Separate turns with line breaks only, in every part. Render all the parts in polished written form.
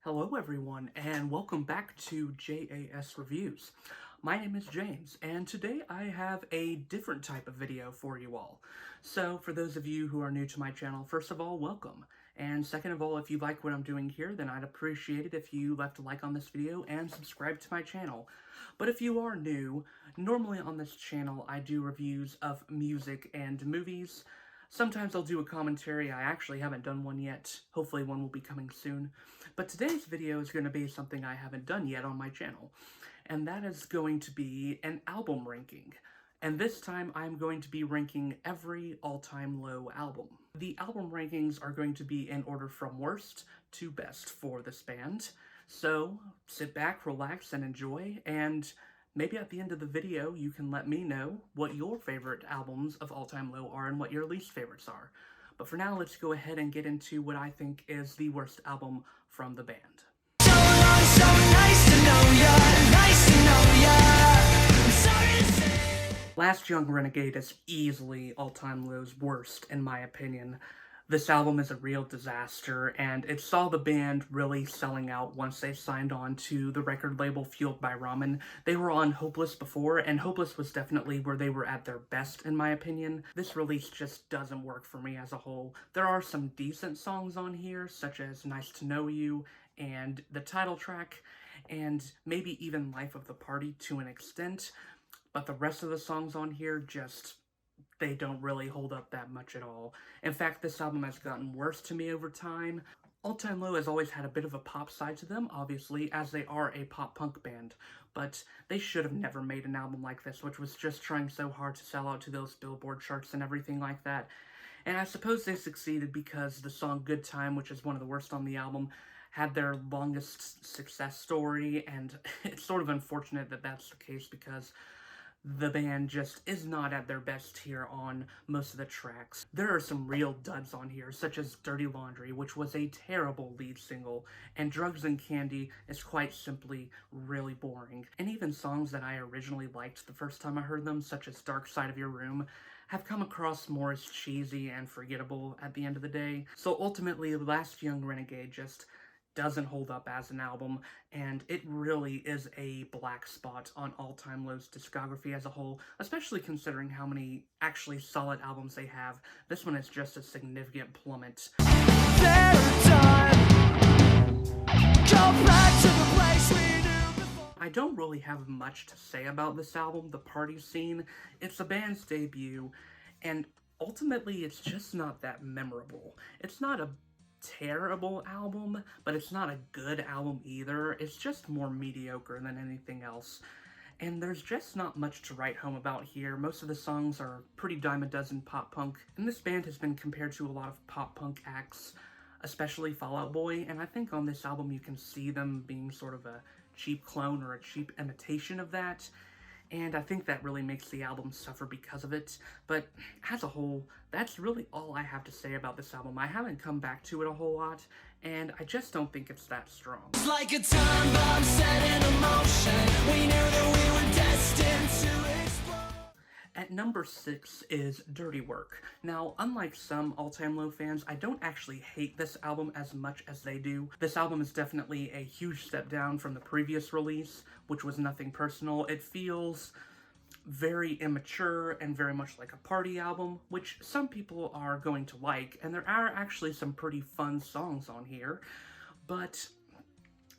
Hello everyone, and welcome back to JAS Reviews. My name is James, and today I have a different type of video for you all. So, for those of you who are new to my channel, first of all, welcome. And second of all, if you like what I'm doing here, then I'd appreciate it if you left a like on this video and subscribe to my channel. But if you are new, normally on this channel I do reviews of music and movies. Sometimes I'll do a commentary. I actually haven't done one yet. Hopefully one will be coming soon. But today's video is going to be something I haven't done yet on my channel. And that is going to be an album ranking. And this time I'm going to be ranking every all-time low album. The album rankings are going to be in order from worst to best for this band. So sit back, relax, and enjoy, and maybe at the end of the video, you can let me know what your favorite albums of All Time Low are and what your least favorites are. But for now, let's go ahead and get into what I think is the worst album from the band.
So long, so nice to know ya, nice to know ya. I'm sorry to say.
Last Young Renegade is easily All Time Low's worst, in my opinion. This album is a real disaster, and it saw the band really selling out once they signed on to the record label Fueled by Ramen. They were on Hopeless before, and Hopeless was definitely where they were at their best, in my opinion. This release just doesn't work for me as a whole. There are some decent songs on here, such as Nice to Know You, and the title track, and maybe even Life of the Party to an extent, but the rest of the songs on here they don't really hold up that much at all. In fact, this album has gotten worse to me over time. All Time Low has always had a bit of a pop side to them, obviously, as they are a pop-punk band, but they should have never made an album like this, which was just trying so hard to sell out to those Billboard charts and everything like that. And I suppose they succeeded because the song Good Time, which is one of the worst on the album, had their longest success story, and it's sort of unfortunate that that's the case because the band just is not at their best here on most of the tracks. There are some real duds on here, such as Dirty Laundry, which was a terrible lead single, and Drugs and Candy is quite simply really boring. And even songs that I originally liked the first time I heard them, such as Dark Side of Your Room, have come across more as cheesy and forgettable at the end of the day. So ultimately, Last Young Renegade just doesn't hold up as an album, and it really is a black spot on All Time Low's discography as a whole, especially considering how many actually solid albums they have. This one is just a significant plummet. I don't really have much to say about this album, The Party Scene. It's the band's debut, and ultimately it's just not that memorable. It's not a terrible album, but it's not a good album either. It's just more mediocre than anything else. And there's just not much to write home about here. Most of the songs are pretty dime a dozen pop punk, and this band has been compared to a lot of pop punk acts, especially Fall Out Boy, and I think on this album you can see them being sort of a cheap clone or a cheap imitation of that. And I think that really makes the album suffer because of it. But as a whole, that's really all I have to say about this album. I haven't come back to it a whole lot, and I just don't think it's that strong.
It's like a time bomb set in motion. We knew that we were destined to explode.
At number 6 is Dirty Work. Now, unlike some All Time Low fans, I don't actually hate this album as much as they do. This album is definitely a huge step down from the previous release, which was Nothing Personal. It feels very immature and very much like a party album, which some people are going to like, and there are actually some pretty fun songs on here. But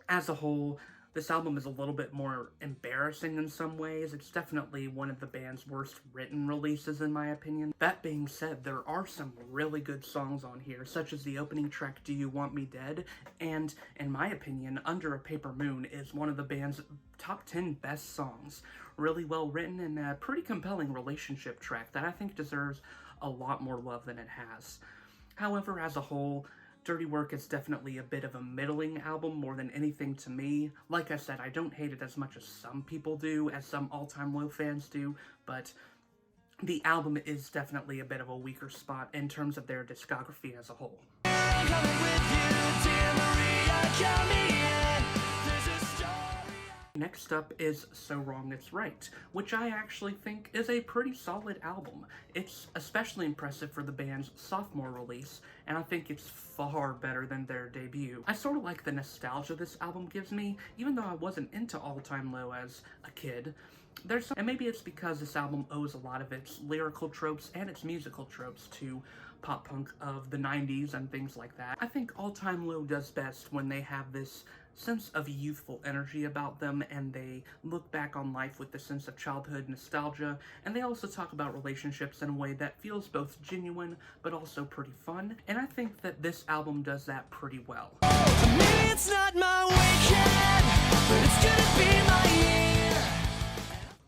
as a whole, this album is a little bit more embarrassing in some ways. It's definitely one of the band's worst written releases, in my opinion. That being said, there are some really good songs on here, such as the opening track, Do You Want Me Dead? And, in my opinion, Under a Paper Moon is one of the band's top 10 best songs. Really well written and a pretty compelling relationship track that I think deserves a lot more love than it has. However, as a whole, Dirty Work is definitely a bit of a middling album more than anything to me. Like I said, I don't hate it as much as some people do, as some All Time Low fans do, but the album is definitely a bit of a weaker spot in terms of their discography as a whole. Next up is So Wrong It's Right, which I actually think is a pretty solid album. It's especially impressive for the band's sophomore release, and I think it's far better than their debut. I sort of like the nostalgia this album gives me, even though I wasn't into All Time Low as a kid. And maybe it's because this album owes a lot of its lyrical tropes and its musical tropes to pop punk of the 90s and things like that. I think All Time Low does best when they have this sense of youthful energy about them, and they look back on life with the sense of childhood nostalgia, and they also talk about relationships in a way that feels both genuine but also pretty fun, and I think that this album does that pretty well.
For me, it's not my weekend, but it's gonna be my year.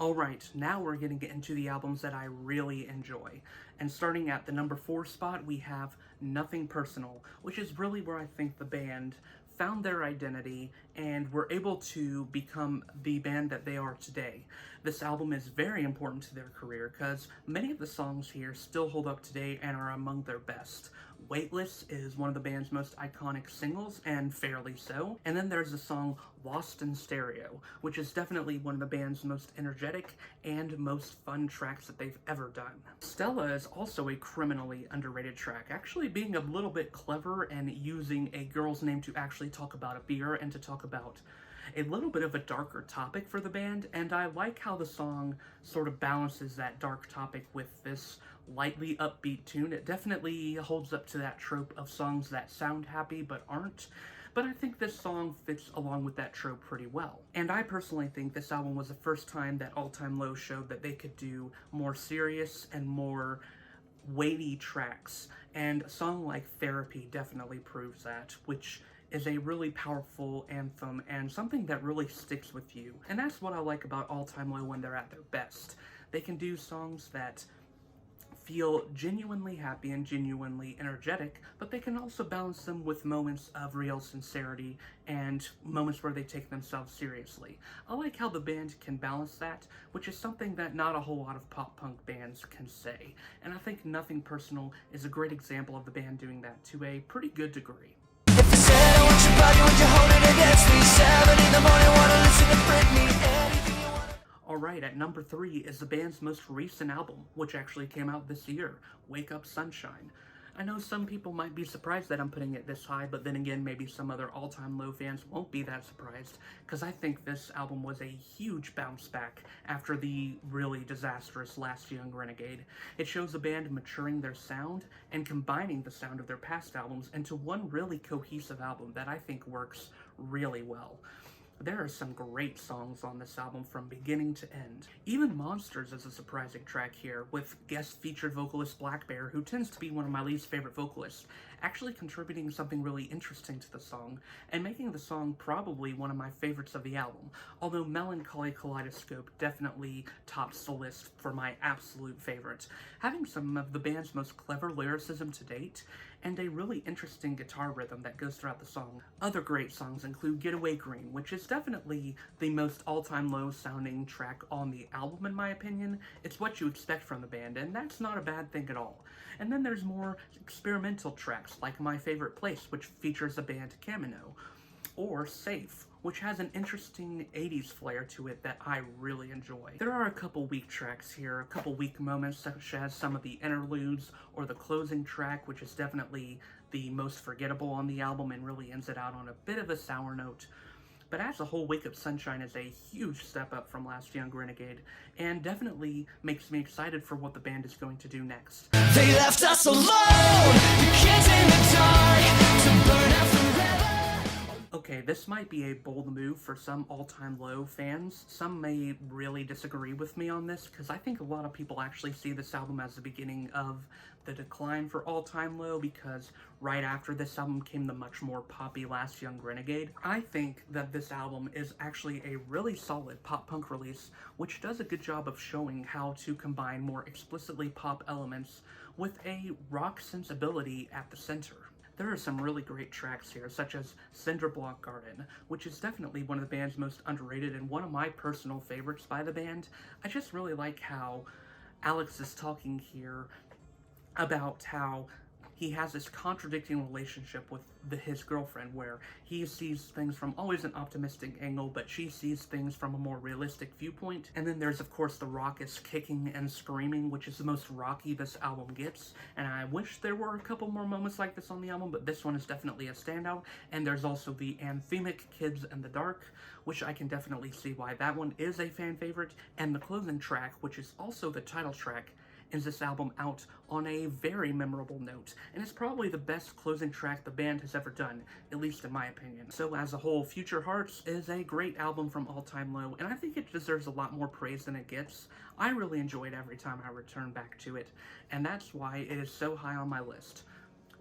Alright, now we're going to get into the albums that I really enjoy. And starting at the number 4 spot, we have Nothing Personal, which is really where I think the band found their identity and were able to become the band that they are today. This album is very important to their career because many of the songs here still hold up today and are among their best. Weightless is one of the band's most iconic singles, and fairly so. And then there's the song Lost in Stereo, which is definitely one of the band's most energetic and most fun tracks that they've ever done. Stella is also a criminally underrated track, actually being a little bit clever and using a girl's name to actually talk about a beer and to talk about a little bit of a darker topic for the band, and I like how the song sort of balances that dark topic with this lightly upbeat tune. It definitely holds up to that trope of songs that sound happy but aren't, but I think this song fits along with that trope pretty well. And I personally think this album was the first time that All Time Low showed that they could do more serious and more weighty tracks, and a song like Therapy definitely proves that, which is a really powerful anthem and something that really sticks with you. And that's what I like about All Time Low when they're at their best. They can do songs that feel genuinely happy and genuinely energetic, but they can also balance them with moments of real sincerity and moments where they take themselves seriously. I like how the band can balance that, which is something that not a whole lot of pop punk bands can say. And I think Nothing Personal is a great example of the band doing that to a pretty good degree.
If I said I want your body, would you hold it against me? 7 in the morning, wanna listen to Britney. Anything you wanna.
Alright, at number 3 is the band's most recent album, which actually came out this year, Wake Up Sunshine. I know some people might be surprised that I'm putting it this high, but then again, maybe some other All Time Low fans won't be that surprised, because I think this album was a huge bounce back after the really disastrous Last Young Renegade. It shows the band maturing their sound and combining the sound of their past albums into one really cohesive album that I think works really well. There are some great songs on this album from beginning to end. Even Monsters is a surprising track here, with guest featured vocalist blackbear, who tends to be one of my least favorite vocalists, actually contributing something really interesting to the song, and making the song probably one of my favorites of the album, although Melancholy Kaleidoscope definitely tops the list for my absolute favorite, having some of the band's most clever lyricism to date, and a really interesting guitar rhythm that goes throughout the song. Other great songs include Getaway Green, which is definitely the most all-time low sounding track on the album in my opinion. It's what you expect from the band, and that's not a bad thing at all. And then there's more experimental tracks like My Favorite Place, which features the band Camino, or Safe, which has an interesting 80s flair to it that I really enjoy. There are a couple weak tracks here, a couple weak moments such as some of the interludes or the closing track, which is definitely the most forgettable on the album and really ends it out on a bit of a sour note. But as a whole, Wake Up Sunshine is a huge step up from Last Young Renegade, and definitely makes me excited for what the band is going to do next.
They left us alone, the kids in the dark, to burn out forever.
Okay, this might be a bold move for some All Time Low fans. Some may really disagree with me on this, because I think a lot of people actually see this album as the beginning of the decline for All Time Low, because right after this album came the much more poppy Last Young Renegade. I think that this album is actually a really solid pop-punk release, which does a good job of showing how to combine more explicitly pop elements with a rock sensibility at the center. There are some really great tracks here, such as Cinder Block Garden, which is definitely one of the band's most underrated and one of my personal favorites by the band. I just really like how Alex is talking here about how he has this contradicting relationship with his girlfriend, where he sees things from always an optimistic angle, but she sees things from a more realistic viewpoint. And then there's, of course, the raucous kicking and screaming, which is the most rocky this album gets, and I wish there were a couple more moments like this on the album, but this one is definitely a standout. And there's also the anthemic Kids in the Dark, which I can definitely see why that one is a fan favorite, and the closing track, which is also the title track, ends this album out on a very memorable note, and it's probably the best closing track the band has ever done, at least in my opinion. So as a whole, Future Hearts is a great album from All Time Low, and I think it deserves a lot more praise than it gets. I really enjoy it every time I return back to it, and that's why it is so high on my list.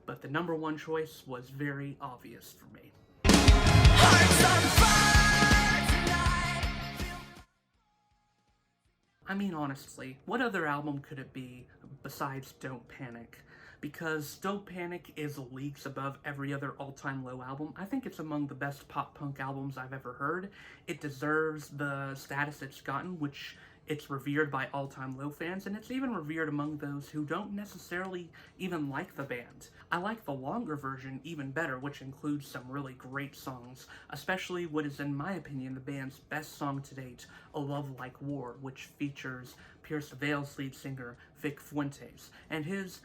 But the number one choice was very obvious for me.
Hearts on fire tonight.
I mean, honestly, what other album could it be besides Don't Panic? Because Don't Panic is leagues above every other All Time Low album. I think it's among the best pop-punk albums I've ever heard. It deserves the status it's gotten, which it's revered by All Time Low fans, and it's even revered among those who don't necessarily even like the band. I like the longer version even better, which includes some really great songs, especially what is, in my opinion, the band's best song to date, A Love Like War, which features Pierce the Veil's lead singer, Vic Fuentes, and his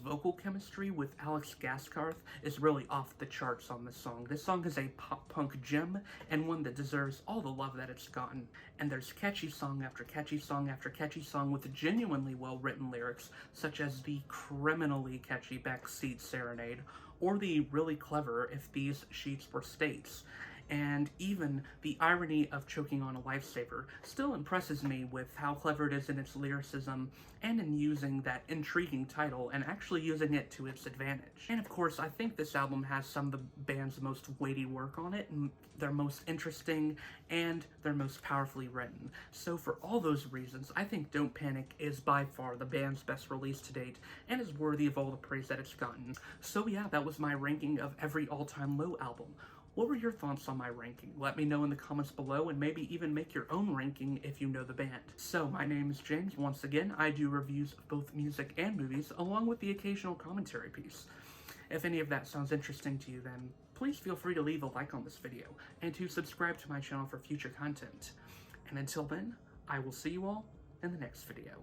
vocal chemistry with Alex Gaskarth is really off the charts on this song. This song is a pop-punk gem, and one that deserves all the love that it's gotten. And there's catchy song after catchy song after catchy song with genuinely well-written lyrics, such as the criminally catchy Backseat Serenade, or the really clever If These Sheets Were States. And even the irony of choking on a lifesaver still impresses me with how clever it is in its lyricism and in using that intriguing title and actually using it to its advantage. And of course, I think this album has some of the band's most weighty work on it, and their most interesting and their most powerfully written. So for all those reasons, I think Don't Panic is by far the band's best release to date and is worthy of all the praise that it's gotten. So yeah, that was my ranking of every All Time Low album. What were your thoughts on my ranking? Let me know in the comments below, and maybe even make your own ranking if you know the band. So, my name is James. Once again, I do reviews of both music and movies, along with the occasional commentary piece. If any of that sounds interesting to you, then please feel free to leave a like on this video, and to subscribe to my channel for future content. And until then, I will see you all in the next video.